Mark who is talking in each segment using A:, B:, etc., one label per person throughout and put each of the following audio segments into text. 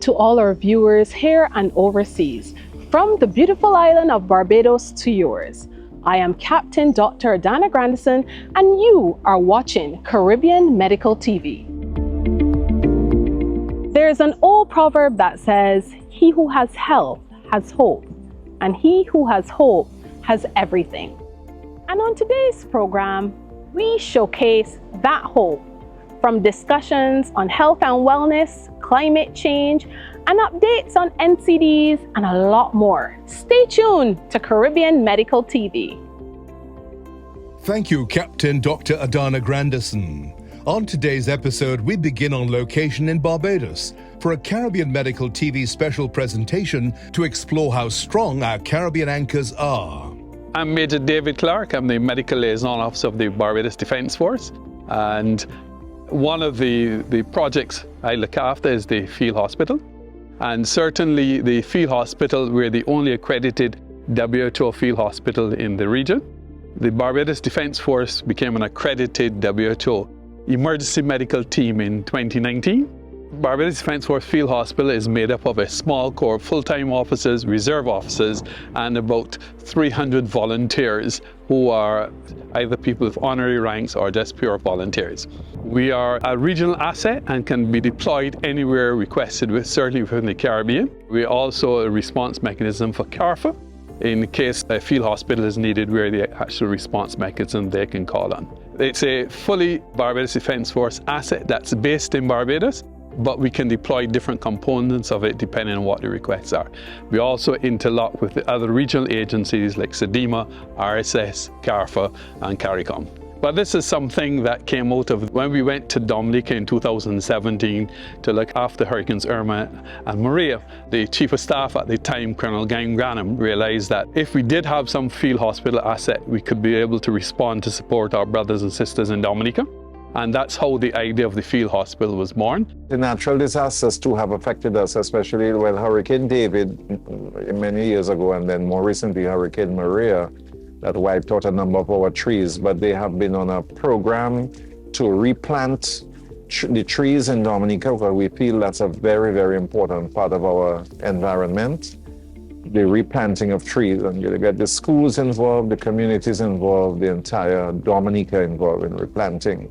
A: to all our viewers here and overseas, from the beautiful island of Barbados to yours. I am Captain Dr. Adanna Grandison, and you are watching Caribbean Medical TV. There's an old proverb that says, "He who has health has hope, and he who has hope has everything." And on today's program, we showcase that hope from discussions on health and wellness, climate change, and updates on NCDs and a lot more. Stay tuned to Caribbean Medical TV.
B: Thank you, Captain Dr. Adanna Grandison. On today's episode, we begin on location in Barbados for a Caribbean Medical TV special presentation to explore how strong our Caribbean anchors are.
C: I'm Major David Clarke. I'm the Medical Liaison Officer of the Barbados Defence Force. And one of the projects I look after is the field hospital. And certainly the field hospital, we're the only accredited WHO field hospital in the region. The Barbados Defence Force became an accredited WHO emergency medical team in 2019. Barbados Defence Force Field Hospital is made up of a small core of full-time officers, reserve officers, and about 300 volunteers who are either people with honorary ranks or just pure volunteers. We are a regional asset and can be deployed anywhere requested, certainly within the Caribbean. We're also a response mechanism for CARFA in case a field hospital is needed, where the actual response mechanism they can call on. It's a fully Barbados Defence Force asset that's based in Barbados, but we can deploy different components of it depending on what the requests are. We also interlock with the other regional agencies like SEDEMA, RSS, CARFA, and CARICOM. But this is something that came out of when we went to Dominica in 2017 to look after Hurricanes Irma and Maria. The Chief of Staff at the time, Colonel Grandison, realized that if we did have some field hospital asset, we could be able to respond to support our brothers and sisters in Dominica. And that's how the idea of the field hospital was born.
D: The natural disasters too have affected us, especially when Hurricane David many years ago, and then more recently Hurricane Maria, that wiped out a number of our trees. But they have been on a program to replant the trees in Dominica, because we feel that's a very, very important part of our environment. The replanting of trees, and you get the schools involved, the communities involved, the entire Dominica involved in replanting.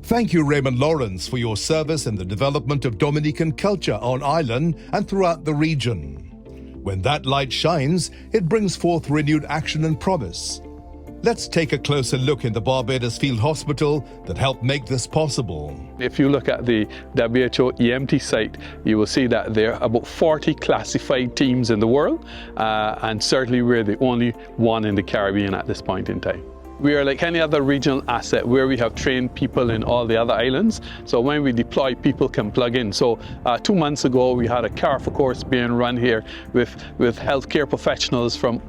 B: Thank you, Raymond Lawrence, for your service in the development of Dominican culture on island and throughout the region. When that light shines, it brings forth renewed action and promise. Let's take a closer look in the Barbados Field Hospital that helped make this possible.
C: If you look at the WHO EMT site, you will see that there are about 40 classified teams in the world, and certainly we're the only one in the Caribbean at this point in time. We are like any other regional asset where we have trained people in all the other islands. So when we deploy, people can plug in. So 2 months ago, we had a CARFA course being run here with healthcare professionals from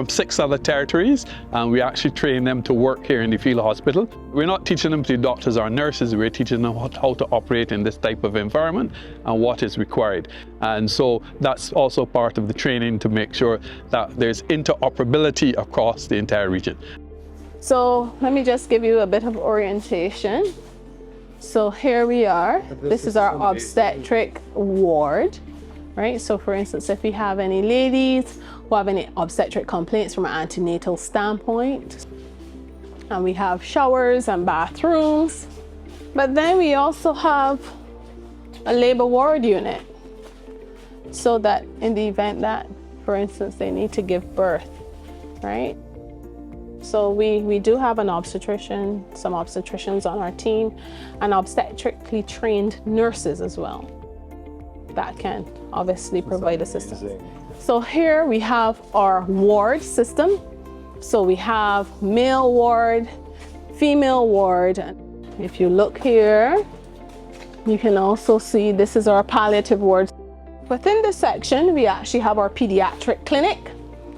C: 6 other territories. And we actually train them to work here in the field hospital. We're not teaching them to be doctors or nurses. We're teaching them how to operate in this type of environment and what is required. And so that's also part of the training to make sure that there's interoperability across the entire region.
A: So let me just give you a bit of orientation. So here we are. This is our obstetric ward, right? So for instance, if we have any ladies who have any obstetric complaints from an antenatal standpoint, and we have showers and bathrooms, but then we also have a labor ward unit, so that in the event that, for instance, they need to give birth, right? So we do have an obstetrician, some obstetricians on our team, and obstetrically trained nurses as well that can obviously provide assistance. So here we have our ward system. So we have male ward, female ward. If you look here, you can also see this is our palliative ward. Within this section, we actually have our pediatric clinic.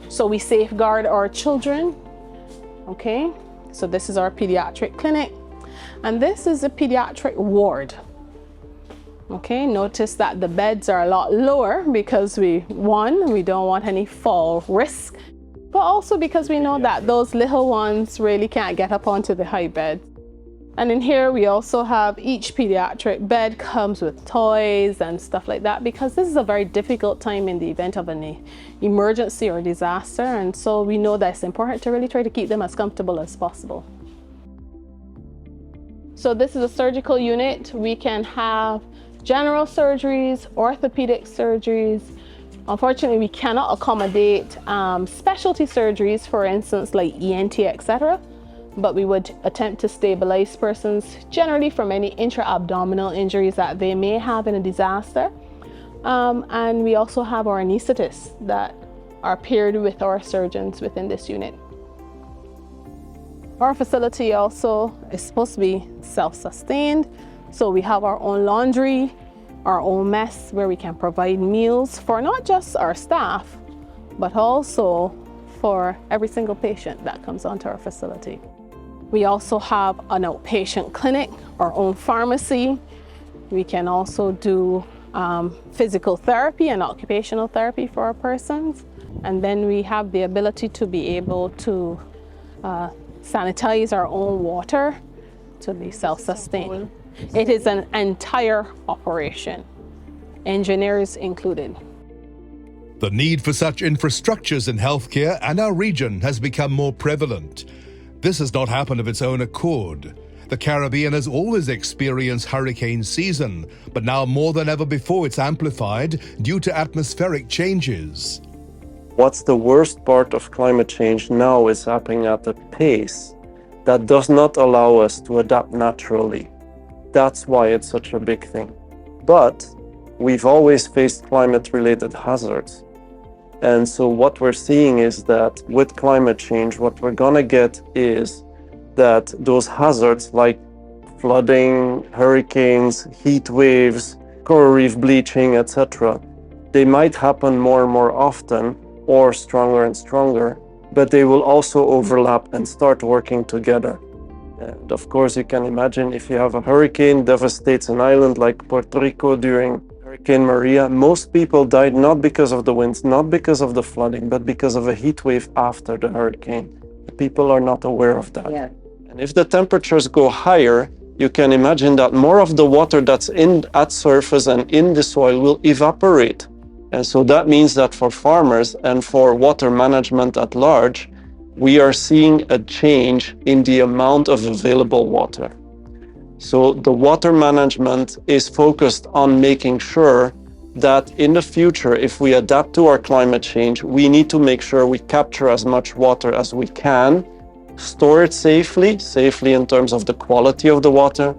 A: So we safeguard our children. Okay, so this is our pediatric clinic, and this is a pediatric ward. Okay, notice that the beds are a lot lower because we don't want any fall risk, but also because we know that those little ones really can't get up onto the high bed. And in here we also have each pediatric bed comes with toys and stuff like that, because this is a very difficult time in the event of an emergency or disaster, and so we know that it's important to really try to keep them as comfortable as possible. So this is a surgical unit. We can have general surgeries, orthopedic surgeries. Unfortunately, we cannot accommodate specialty surgeries, for instance, like ENT, etc. But we would attempt to stabilize persons generally from any intra-abdominal injuries that they may have in a disaster. And we also have our anesthetists that are paired with our surgeons within this unit. Our facility also is supposed to be self-sustained. So we have our own laundry, our own mess where we can provide meals for not just our staff, but also for every single patient that comes onto our facility. We also have an outpatient clinic, our own pharmacy. We can also do physical therapy and occupational therapy for our persons. And then we have the ability to be able to sanitize our own water to be self-sustained. It is an entire operation, engineers included.
B: The need for such infrastructures in healthcare and our region has become more prevalent. This has not happened of its own accord. The Caribbean has always experienced hurricane season, but now more than ever before it's amplified due to atmospheric changes.
E: What's the worst part of climate change now is happening at a pace that does not allow us to adapt naturally. That's why it's such a big thing. But we've always faced climate-related hazards. And so what we're seeing is that with climate change, what we're gonna get is that those hazards like flooding, hurricanes, heat waves, coral reef bleaching, etc., they might happen more and more often or stronger and stronger, but they will also overlap and start working together. And of course, you can imagine if you have a hurricane devastates an island like Puerto Rico during Hurricane Maria, most people died not because of the winds, not because of the flooding, but because of a heat wave after the hurricane. People are not aware of that. Yeah. And if the temperatures go higher, you can imagine that more of the water that's at surface and in the soil will evaporate. And so that means that for farmers and for water management at large, we are seeing a change in the amount of available water. So the water management is focused on making sure that in the future, if we adapt to our climate change, we need to make sure we capture as much water as we can, store it safely in terms of the quality of the water,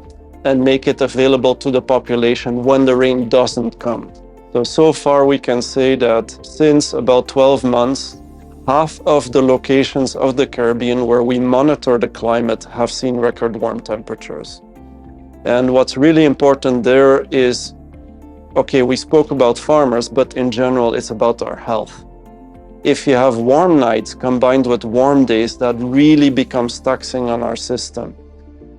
E: and make it available to the population when the rain doesn't come. So far we can say that since about 12 months, half of the locations of the Caribbean where we monitor the climate have seen record warm temperatures. And what's really important there is, okay, we spoke about farmers, but in general, it's about our health. If you have warm nights combined with warm days, that really becomes taxing on our system.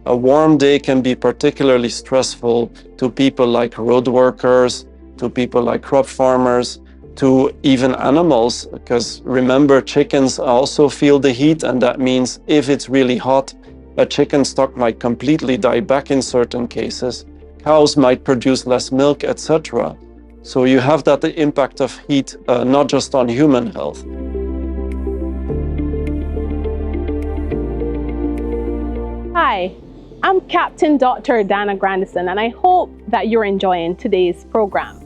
E: A warm day can be particularly stressful to people like road workers, to people like crop farmers, to even animals, because remember, chickens also feel the heat, and that means if it's really hot, a chicken stock might completely die back in certain cases. Cows might produce less milk, etc. So you have that impact of heat, not just on human health.
A: Hi, I'm Captain Dr. Adanna Grandison, and I hope that you're enjoying today's program,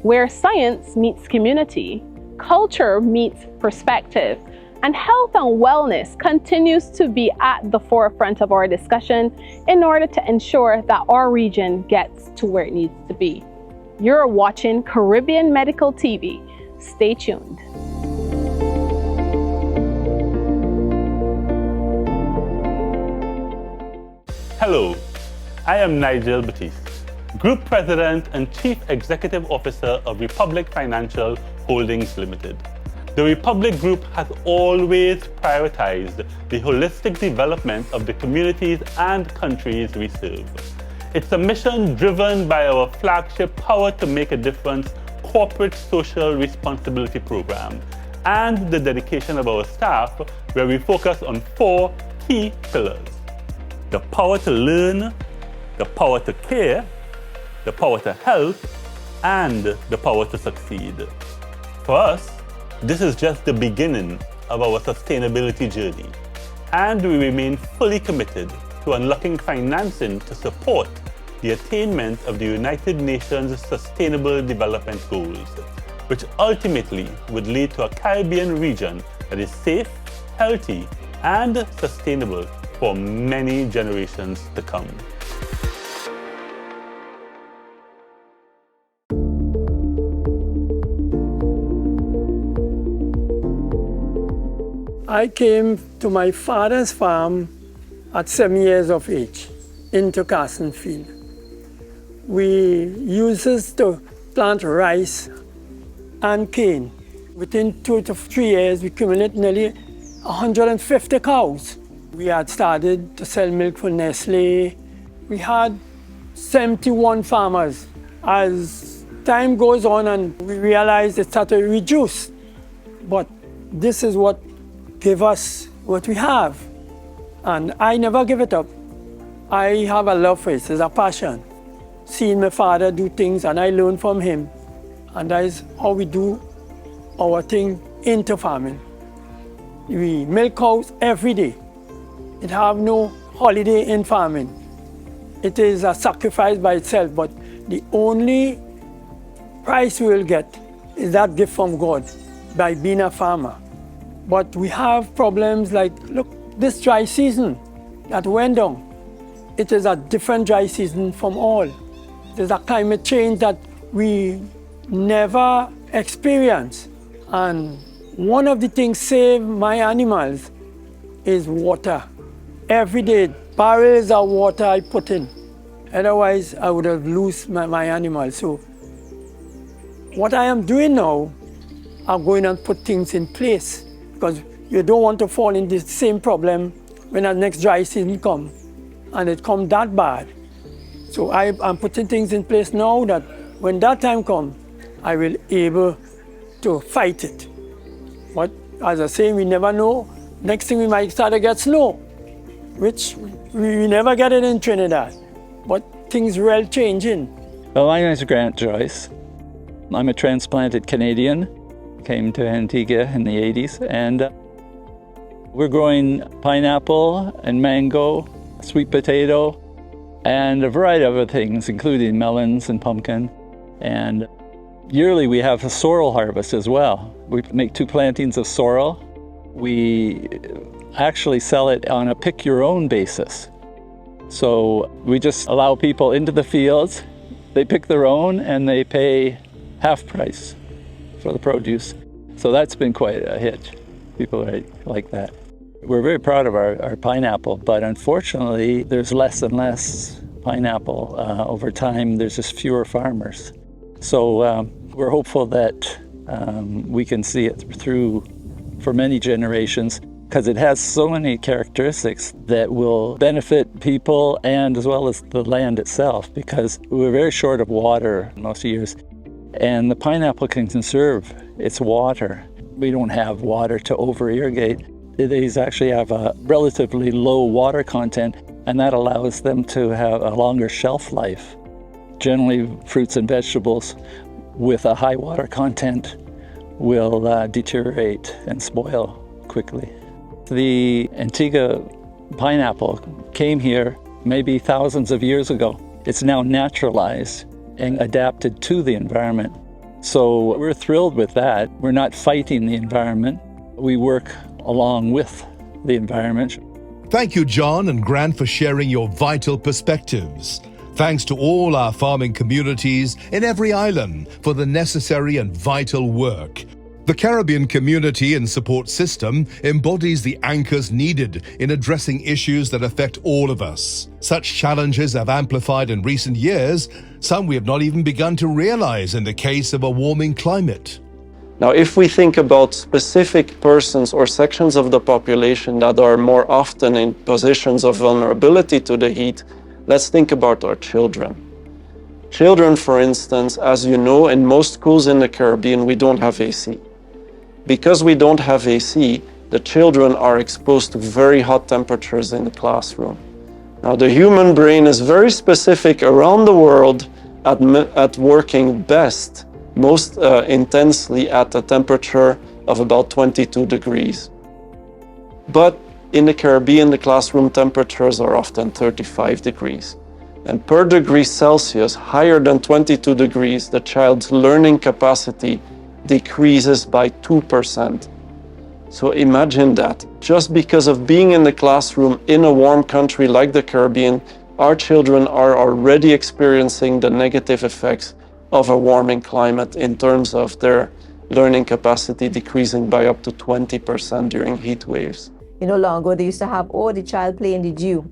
A: where science meets community, culture meets perspective, and health and wellness continues to be at the forefront of our discussion in order to ensure that our region gets to where it needs to be. You're watching Caribbean Medical TV. Stay tuned.
F: Hello, I am Nigel Batiste, Group President and Chief Executive Officer of Republic Financial Holdings Limited. The Republic Group has always prioritized the holistic development of the communities and countries we serve. It's a mission driven by our flagship Power to Make a Difference corporate social responsibility program and the dedication of our staff, where we focus on 4 key pillars. the power to learn, the power to care, the power to help, and the power to succeed. For us, this is just the beginning of our sustainability journey, and we remain fully committed to unlocking financing to support the attainment of the United Nations Sustainable Development Goals, which ultimately would lead to a Caribbean region that is safe, healthy, and sustainable for many generations to come.
G: I came to my father's farm at 7 years of age into Carson Field. We used this to plant rice and cane. Within 2 to 3 years, we accumulated nearly 150 cows. We had started to sell milk for Nestle. We had 71 farmers. As time goes on and we realized it started to reduce, but this is what gave us what we have. And I never give it up. I have a love for it, it's a passion. Seeing my father do things and I learn from him. And that is how we do our thing into farming. We milk cows every day. It have no holiday in farming. It is a sacrifice by itself, but the only price we will get is that gift from God by being a farmer. But we have problems like, look, this dry season that went down, it is a different dry season from all. There's a climate change that we never experienced. And one of the things save my animals is water. Every day, barrels of water I put in. Otherwise, I would have lost my animals. So what I am doing now, I'm going and put things in place, because you don't want to fall in the same problem when the next dry season comes, and it comes that bad. So I'm putting things in place now that when that time comes, I will be able to fight it. But as I say, we never know. Next thing we might start to get snow, which we never get it in Trinidad. But things are well changing.
H: Well, my name is Grant Joyce. I'm a transplanted Canadian. Came to Antigua in the 80s, and we're growing pineapple and mango, sweet potato, and a variety of other things, including melons and pumpkin. And yearly we have a sorrel harvest as well. We make 2 plantings of sorrel. We actually sell it on a pick-your-own basis. So we just allow people into the fields, they pick their own, and they pay half price for the produce. So that's been quite a hit. People like that. We're very proud of our pineapple, but unfortunately there's less and less pineapple over time. There's just fewer farmers. So we're hopeful that we can see it through for many generations, because it has so many characteristics that will benefit people and as well as the land itself, because we're very short of water most years. And the pineapple can conserve its water. We don't have water to over-irrigate. These actually have a relatively low water content, and that allows them to have a longer shelf life. Generally, fruits and vegetables with a high water content will deteriorate and spoil quickly. The Antigua pineapple came here maybe thousands of years ago. It's now naturalized and adapted to the environment. So we're thrilled with that. We're not fighting the environment. We work along with the environment.
B: Thank you, John and Grant, for sharing your vital perspectives. Thanks to all our farming communities in every island for the necessary and vital work. The Caribbean Community and Support System embodies the anchors needed in addressing issues that affect all of us. Such challenges have amplified in recent years, some we have not even begun to realize in the case of a warming climate.
E: Now, if we think about specific persons or sections of the population that are more often in positions of vulnerability to the heat, let's think about our children. Children, for instance, as you know, in most schools in the Caribbean, we don't have AC. Because we don't have AC, the children are exposed to very hot temperatures in the classroom. Now, the human brain is very specific around the world at working best, most intensely at a temperature of about 22 degrees. But in the Caribbean, the classroom temperatures are often 35 degrees. And per degree Celsius, higher than 22 degrees, the child's learning capacity decreases by 2%. So imagine that. Just because of being in the classroom in a warm country like the Caribbean, our children are already experiencing the negative effects of a warming climate in terms of their learning capacity decreasing by up to 20% during heat waves.
I: You know, long ago they used to have, oh, the child play in the dew.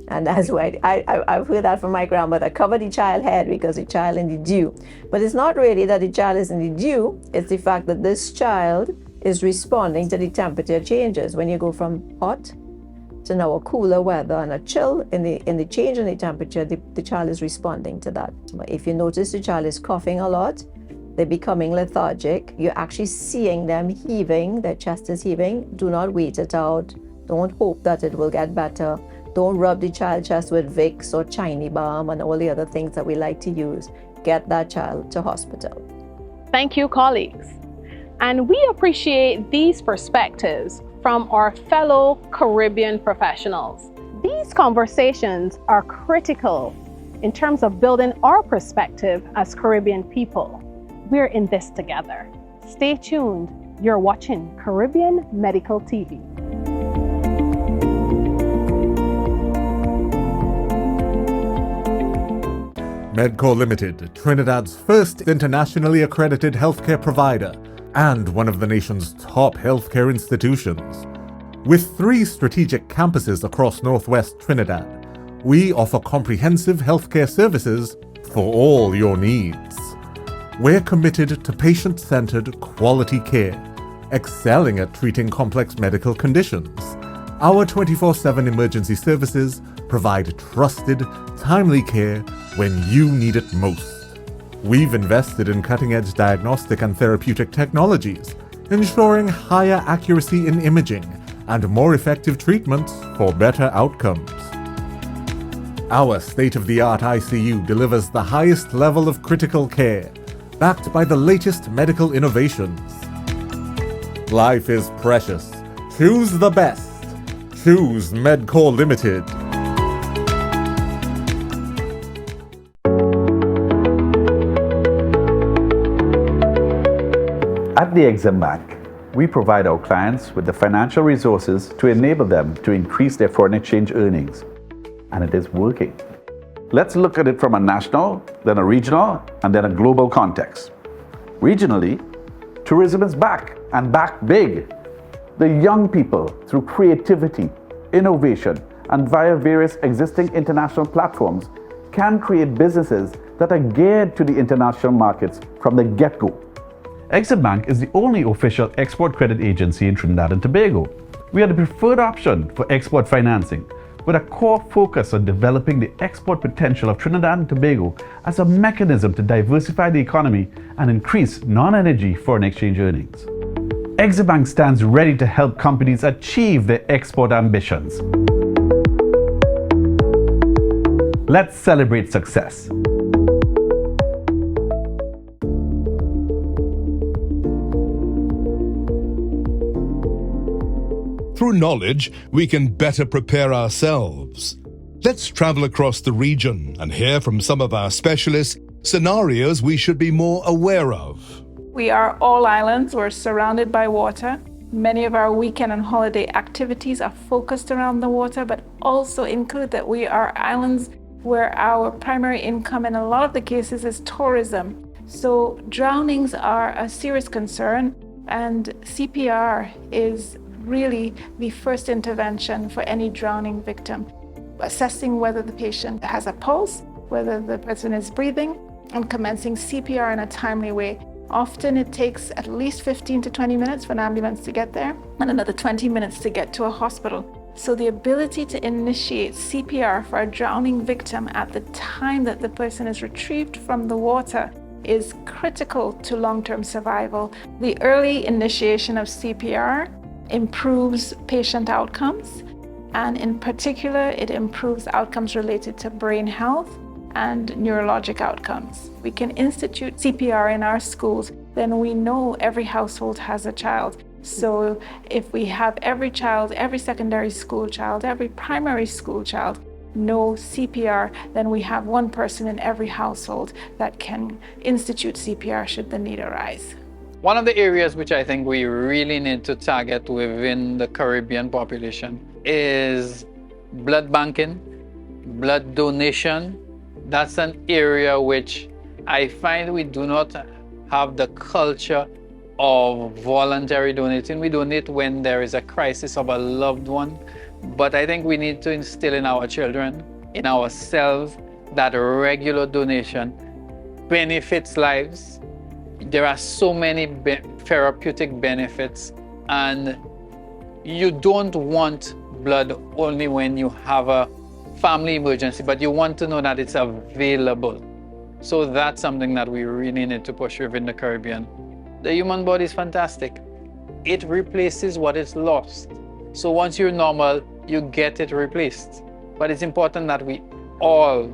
I: And that's why I've heard that from my grandmother, cover the child head because the child in the dew. But it's not really that the child is in the dew, it's the fact that this child is responding to the temperature changes. When you go from hot to now a cooler weather and a chill in the change in the temperature, the child is responding to that. If you notice the child is coughing a lot, they're becoming lethargic, you're actually seeing them heaving, their chest is heaving. Do not wait it out. Don't hope that it will get better. Don't rub the child's chest with Vicks or Chiny Balm and all the other things that we like to use. Get that child to hospital.
A: Thank you, colleagues. And we appreciate these perspectives from our fellow Caribbean professionals. These conversations are critical in terms of building our perspective as Caribbean people. We're in this together. Stay tuned. You're watching Caribbean Medical TV.
J: Medcorp Limited, Trinidad's first internationally accredited healthcare provider and one of the nation's top healthcare institutions. With 3 strategic campuses across northwest Trinidad, we offer comprehensive healthcare services for all your needs. We're committed to patient-centered quality care, excelling at treating complex medical conditions. Our 24/7 emergency services provide trusted, timely care when you need it most. We've invested in cutting-edge diagnostic and therapeutic technologies, ensuring higher accuracy in imaging and more effective treatments for better outcomes. Our state-of-the-art ICU delivers the highest level of critical care, backed by the latest medical innovations. Life is precious. Choose the best. Choose Medcorp Limited.
K: At the EximBank, we provide our clients with the financial resources to enable them to increase their foreign exchange earnings. And it is working. Let's look at it from a national, then a regional, and then a global context. Regionally, tourism is back, and back big. The young people, through creativity, innovation, and via various existing international platforms, can create businesses that are geared to the international markets from the get-go.
L: EximBank is the only official export credit agency in Trinidad and Tobago. We are the preferred option for export financing, with a core focus on developing the export potential of Trinidad and Tobago as a mechanism to diversify the economy and increase non-energy foreign exchange earnings. EximBank stands ready to help companies achieve their export ambitions. Let's celebrate success.
B: Through knowledge, we can better prepare ourselves. Let's travel across the region and hear from some of our specialists scenarios we should be more aware of.
M: We are all islands. We're surrounded by water. Many of our weekend and holiday activities are focused around the water, but also include that we are islands where our primary income in a lot of the cases is tourism. So drownings are a serious concern, and CPR is really the first intervention for any drowning victim. Assessing whether the patient has a pulse, whether the person is breathing, and commencing CPR in a timely way. Often it takes at least 15 to 20 minutes for an ambulance to get there, and another 20 minutes to get to a hospital. So the ability to initiate CPR for a drowning victim at the time that the person is retrieved from the water is critical to long-term survival. The early initiation of CPR improves patient outcomes and in particular, it improves outcomes related to brain health and neurologic outcomes. We can institute CPR in our schools, then we know every household has a child. So if we have every child, every secondary school child, every primary school child know CPR, then we have one person in every household that can institute CPR should the need arise.
N: One of the areas which I think we really need to target within the Caribbean population is blood banking, blood donation. That's an area which I find we do not have the culture of voluntary donating. We donate when there is a crisis of a loved one, but I think we need to instill in our children, in ourselves, that regular donation benefits lives. There are so many therapeutic benefits, and you don't want blood only when you have a family emergency, but you want to know that it's available. So that's something that we really need to push within the Caribbean. The human body is fantastic. It replaces what is lost. So once you're normal, you get it replaced. But it's important that we all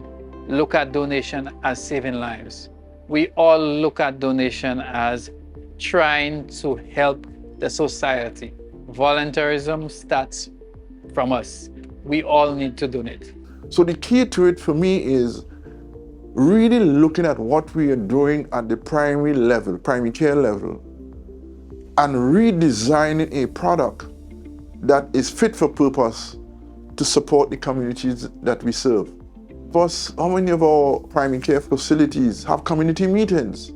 N: look at donation as saving lives. We all look at donation as trying to help the society. Voluntarism starts from us. We all need to donate.
O: So the key to it for me is really looking at what we are doing at the primary level, primary care level, and redesigning a product that is fit for purpose to support the communities that we serve. Plus, how many of our primary care facilities have community meetings?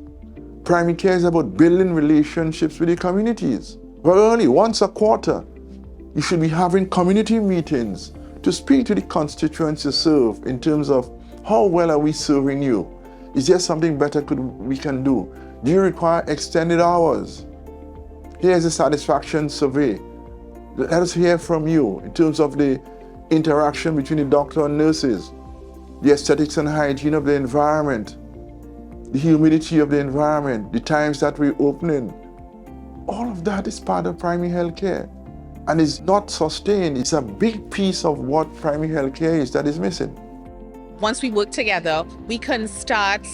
O: Primary care is about building relationships with the communities. Very early, once a quarter, you should be having community meetings to speak to the constituents you serve in terms of how well are we serving you? Is there something better we can do? Do you require extended hours? Here's a satisfaction survey. Let us hear from you in terms of the interaction between the doctor and nurses, the aesthetics and hygiene of the environment, the humidity of the environment, the times that we're opening. All of that is part of primary health care and is not sustained. It's a big piece of what primary health care is that is missing.
P: Once we work together, we can start,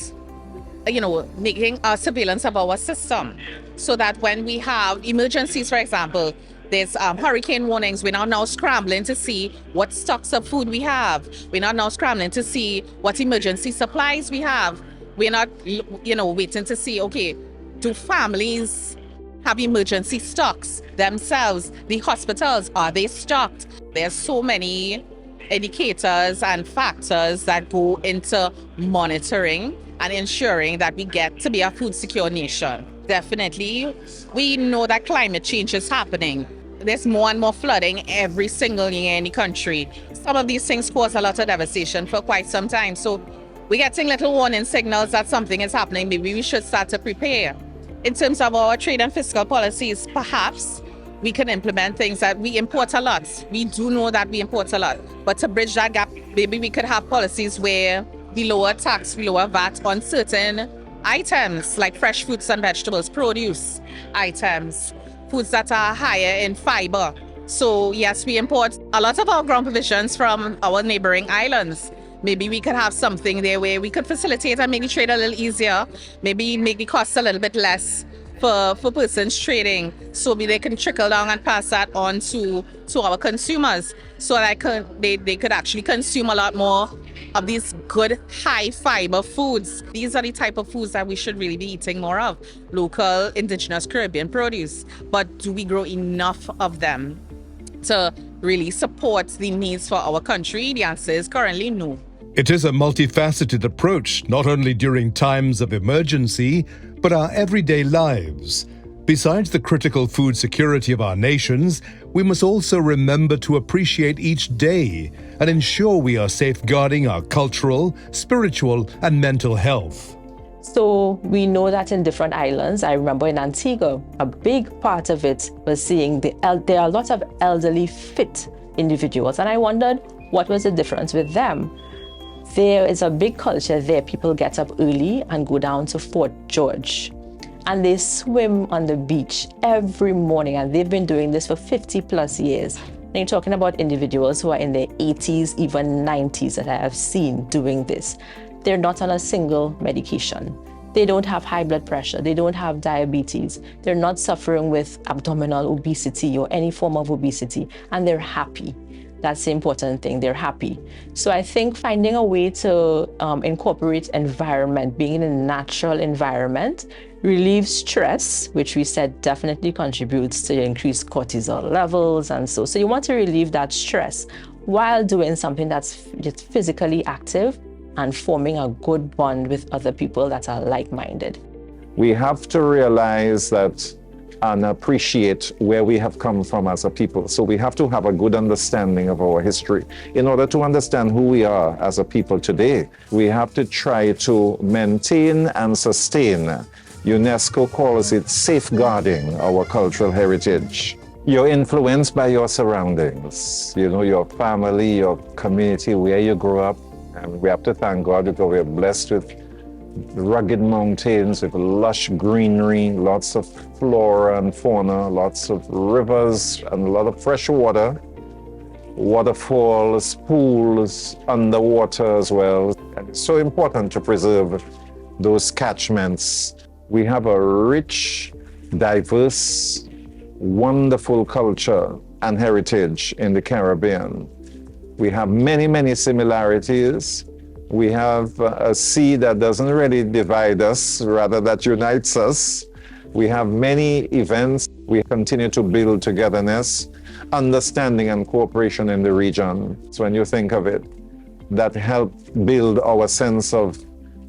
P: making a surveillance of our system so that when we have emergencies, for example, there's hurricane warnings, we're not now scrambling to see what stocks of food we have. We're not now scrambling to see what emergency supplies we have. We're not, waiting to see, okay, do families have emergency stocks themselves? The hospitals, are they stocked? There's so many indicators and factors that go into monitoring and ensuring that we get to be a food secure nation. Definitely, we know that climate change is happening. There's more and more flooding every single year in the country. Some of these things cause a lot of devastation for quite some time. So we're getting little warning signals that something is happening. Maybe we should start to prepare. In terms of our trade and fiscal policies, perhaps we can implement things that we import a lot. We do know that we import a lot. But to bridge that gap, maybe we could have policies where we lower tax, we lower VAT on certain items like fresh fruits and vegetables, produce items, foods that are higher in fiber. So yes, we import a lot of our ground provisions from our neighboring islands. Maybe we could have something there where we could facilitate and make the trade a little easier, maybe make the costs a little bit less for persons trading, so they can trickle down and pass that on to our consumers, so that they could actually consume a lot more of these good high fiber foods. These are the type of foods that we should really be eating more of, local indigenous Caribbean produce. But do we grow enough of them to really support the needs for our country? The answer is currently no.
B: It is a multifaceted approach, not only during times of emergency, but our everyday lives. Besides the critical food security of our nations, we must also remember to appreciate each day and ensure we are safeguarding our cultural, spiritual, and mental health.
Q: So we know that in different islands, I remember in Antigua, a big part of it was seeing there are a lot of elderly fit individuals, and I wondered what was the difference with them. There is a big culture there. People get up early and go down to Fort George, and they swim on the beach every morning, and they've been doing this for 50 plus years. And you're talking about individuals who are in their 80s, even 90s that I have seen doing this. They're not on a single medication. They don't have high blood pressure. They don't have diabetes. They're not suffering with abdominal obesity or any form of obesity, and they're happy. That's the important thing, they're happy. So I think finding a way to incorporate environment, being in a natural environment, relieves stress, which we said definitely contributes to increased cortisol levels and so you want to relieve that stress while doing something that's just physically active and forming a good bond with other people that are like-minded.
D: We have to realize that and appreciate where we have come from as a people. So we have to have a good understanding of our history. In order to understand who we are as a people today, we have to try to maintain and sustain. UNESCO calls it safeguarding our cultural heritage. You're influenced by your surroundings, your family, your community, where you grew up. And we have to thank God because we're blessed with rugged mountains with lush greenery, lots of flora and fauna, lots of rivers and a lot of fresh water, waterfalls, pools, underwater as well. And it's so important to preserve those catchments. We have a rich, diverse, wonderful culture and heritage in the Caribbean. We have many, many similarities. We have a sea that doesn't really divide us, rather that unites us. We have many events. We continue to build togetherness, understanding and cooperation in the region. So when you think of it, that helps build our sense of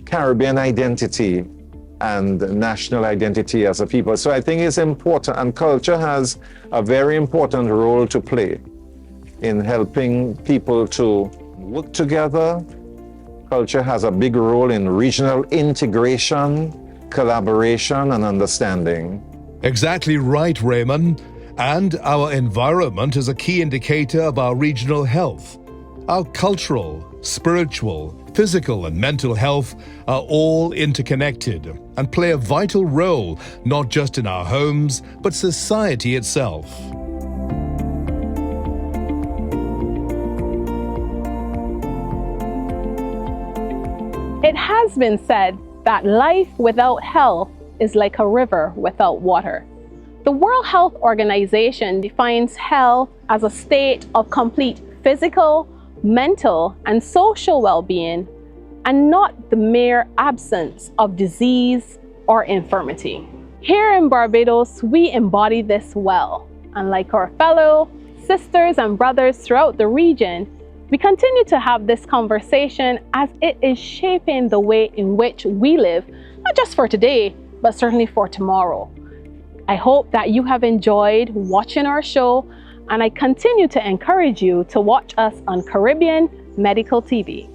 D: Caribbean identity and national identity as a people. So I think it's important, and culture has a very important role to play in helping people to work together. Culture has a big role in regional integration, collaboration, and understanding.
B: Exactly right, Raymond. And our environment is a key indicator of our regional health. Our cultural, spiritual, physical, and mental health are all interconnected and play a vital role, not just in our homes, but society itself.
A: It has been said that life without health is like a river without water. The World Health Organization defines health as a state of complete physical, mental, and social well-being, and not the mere absence of disease or infirmity. Here in Barbados, we embody this well, and like our fellow sisters and brothers throughout the region, we continue to have this conversation as it is shaping the way in which we live, not just for today, but certainly for tomorrow. I hope that you have enjoyed watching our show, and I continue to encourage you to watch us on Caribbean Medical TV.